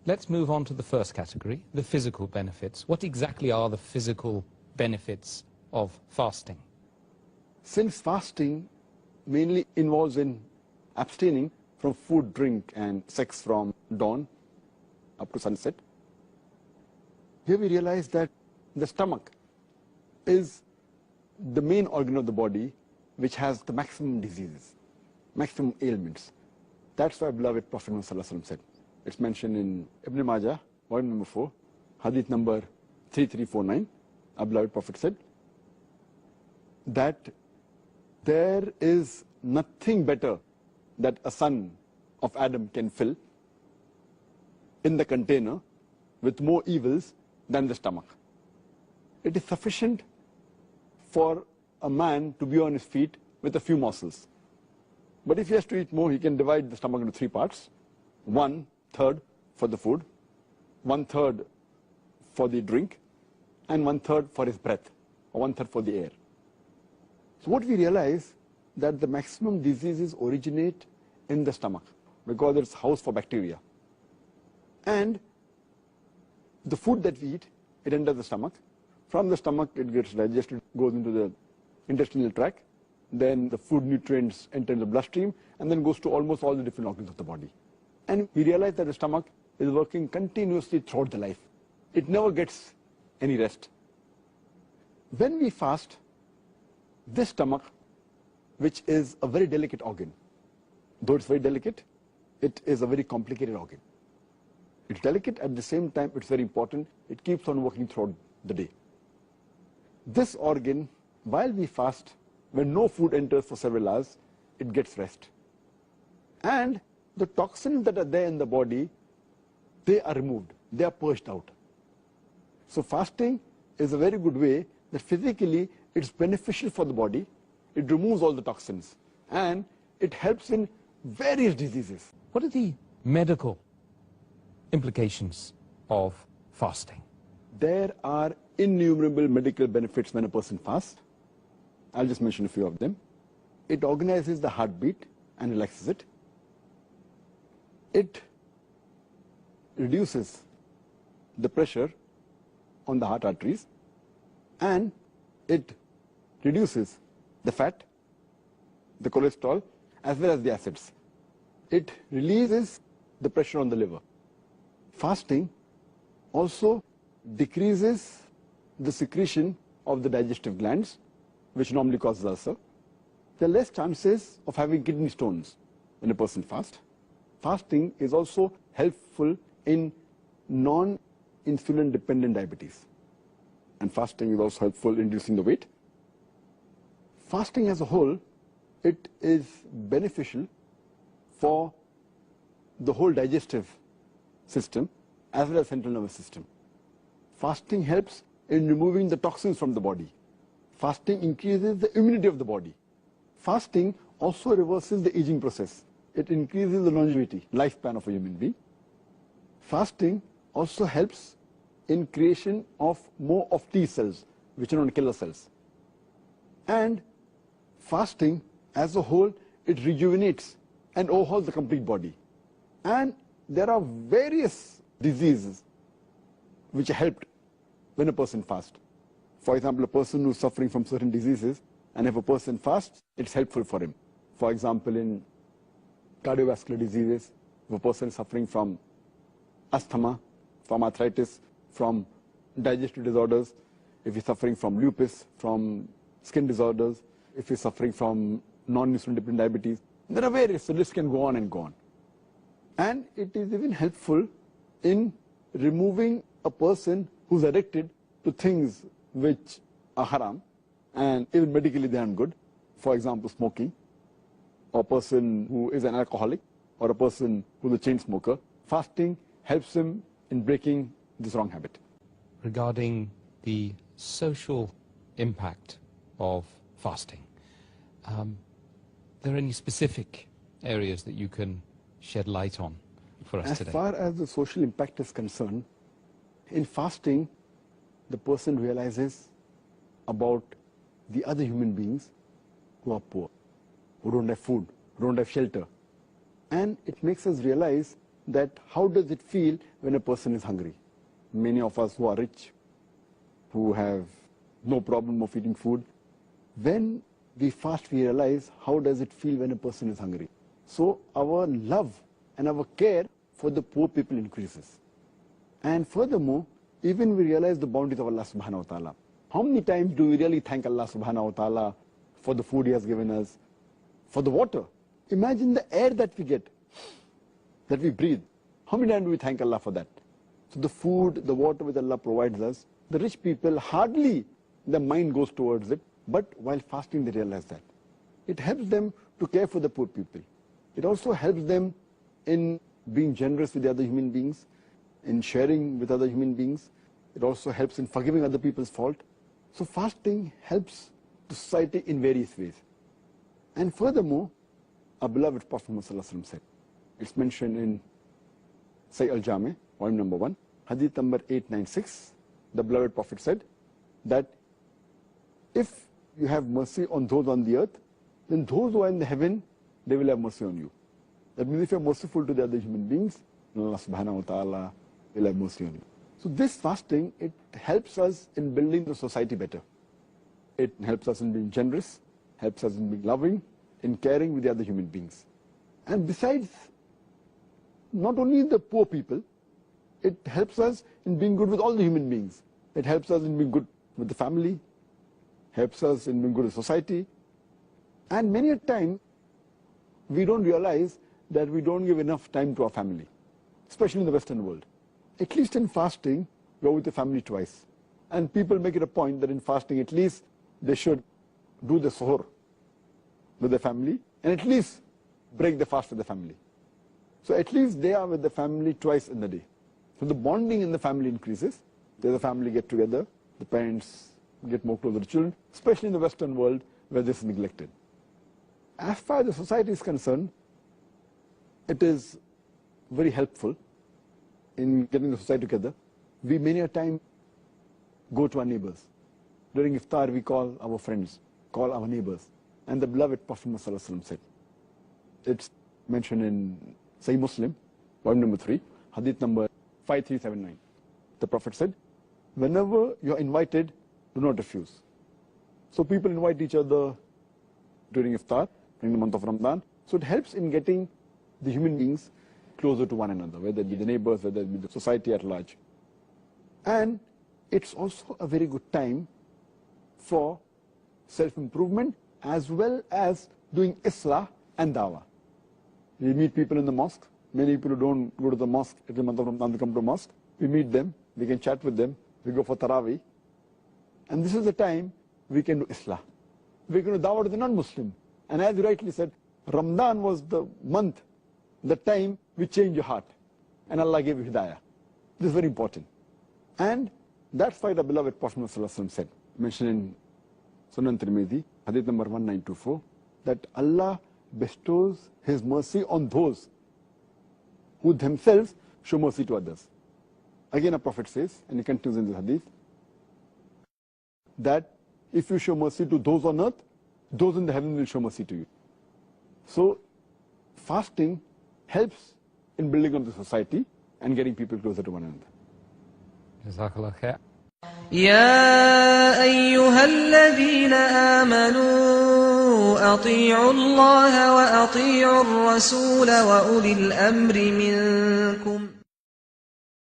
Let's move on to the first category, the physical benefits. What exactly are the physical benefits of fasting? Since fasting mainly involves in abstaining from food, drink and sex from dawn up to sunset, here we realize that the stomach is the main organ of the body which has the maximum diseases, maximum ailments. That's why beloved Prophet Muhammad said. It's mentioned in Ibn Majah, volume number 4, hadith number 3349. Our beloved Prophet said that there is nothing better that a son of Adam can fill in the container with more evils than the stomach. It is sufficient for a man to be on his feet with a few morsels. But if he has to eat more, he can divide the stomach into 3 parts. 1/3 for the food, 1/3 for the drink, and 1/3 for his breath, or 1/3 for the air. So what we realize that the maximum diseases originate in the stomach because it's house for bacteria. And the food that we eat, it enters the stomach. From the stomach, it gets digested, goes into the intestinal tract. Then the food nutrients enter the bloodstream and then goes to almost all the different organs of the body. And we realize that the stomach is working continuously throughout the life. It never gets any rest. When we fast, this stomach, which is a very delicate organ, though it's very delicate, it is a very complicated organ. It's delicate, at the same time it's very important. It keeps on working throughout the day. This organ, while we fast, when no food enters for several hours, it gets rest. And the toxins that are there in the body, they are removed, they are purged out. So fasting is a very good way that physically it's beneficial for the body. It removes all the toxins and it helps in various diseases. What are the medical implications of fasting? There are innumerable medical benefits when a person fasts. I'll just mention a few of them. It organizes the heartbeat and relaxes it. It reduces the pressure on the heart arteries, and it reduces the fat, the cholesterol, as well as the acids. It releases the pressure on the liver. Fasting also decreases the secretion of the digestive glands, which normally causes ulcer. There are less chances of having kidney stones when a person fasts. Fasting is also helpful in non-insulin dependent diabetes. And fasting is also helpful in reducing the weight. Fasting as a whole, it is beneficial for the whole digestive system as well as central nervous system. Fasting helps in removing the toxins from the body. Fasting increases the immunity of the body. Fasting also reverses the aging process. It increases the longevity, lifespan of a human being. Fasting also helps in creation of more of T cells, which are known as killer cells. And fasting as a whole, it rejuvenates and overhauls the complete body. And there are various diseases which are helped when a person fasts. For example, a person who is suffering from certain diseases, and if a person fasts, it's helpful for him. For example, in cardiovascular diseases, if a person is suffering from asthma, from arthritis, from digestive disorders, if he's suffering from lupus, from skin disorders, if he's suffering from non-insulin dependent diabetes, there are various, the list can go on and go on. And it is even helpful in removing a person who's addicted to things which are haram, and even medically they aren't good. For example, smoking, or a person who is an alcoholic, or a person who's a chain smoker. Fasting helps him in breaking this wrong habit. Regarding the social impact of fasting, are there any specific areas that you can shed light on for us today? As far as the social impact is concerned, in fasting, the person realizes about the other human beings who are poor, who don't have food, who don't have shelter. And it makes us realize that how does it feel when a person is hungry? Many of us who are rich, who have no problem of eating food, when we fast, we realize how does it feel when a person is hungry. So our love and our care for the poor people increases. And furthermore, even we realize the bounties of Allah subhanahu wa ta'ala. How many times do we really thank Allah subhanahu wa ta'ala for the food He has given us, for the water? Imagine the air that we get, that we breathe. How many times do we thank Allah for that? So the food, the water which Allah provides us, the rich people hardly their mind goes towards it, but while fasting they realize that. It helps them to care for the poor people. It also helps them in being generous with the other human beings, in sharing with other human beings. It also helps in forgiving other people's fault. So fasting helps the society in various ways. And furthermore, our beloved Prophet Muhammad said, it's mentioned in Sahih al-Jami, volume number 1, hadith number 896, the beloved Prophet said that if you have mercy on those on the earth, then those who are in the heaven, they will have mercy on you. That means if you are merciful to the other human beings, Allah subhanahu wa ta'ala will have mercy on you. So this fasting, it helps us in building the society better. It helps us in being generous, helps us in being loving, in caring with the other human beings. And besides, not only the poor people, it helps us in being good with all the human beings. It helps us in being good with the family, helps us in being good with society. And many a time, we don't realize that we don't give enough time to our family, especially in the Western world. At least in fasting, go with the family twice. And people make it a point that in fasting, at least they should do the suhoor with the family, and at least break the fast with the family. So at least they are with the family twice in the day. So the bonding in the family increases. The family get together, the parents get more closer to children, especially in the Western world where this is neglected. As far as the society is concerned, it is very helpful in getting the society together. We many a time go to our neighbors. During iftar, we call our friends, call our neighbors. And the beloved Prophet Muhammad said, it's mentioned in Sahih Muslim, volume number 3, hadith number 5379. The Prophet said, whenever you're invited, do not refuse. So people invite each other during iftar, during the month of Ramadan. So it helps in getting the human beings closer to one another, whether it be the neighbors, whether it be the society at large. And it's also a very good time for self-improvement as well as doing islah and dawah. We meet people in the mosque. Many people who don't go to the mosque every month of Ramadan, they come to mosque. We meet them, we can chat with them, we go for Taraweeh. And this is the time we can do islah. We can do dawah to the non-Muslim. And as you rightly said, Ramadan was the month, the time we change your heart. And Allah gave you hidayah. This is very important. And that's why the beloved Prophet said, mentioned in Sunan Tirmidhi, hadith number 1924, that Allah bestows His mercy on those who themselves show mercy to others. Again, a Prophet says, and he continues in the hadith, that if you show mercy to those on earth, those in the heaven will show mercy to you. So, fasting helps in building up the society and getting people closer to one another. Jazakallah khair. يا أيها الذين آمنوا أطيعوا الله وأطيعوا الرسول وأولي الأمر منكم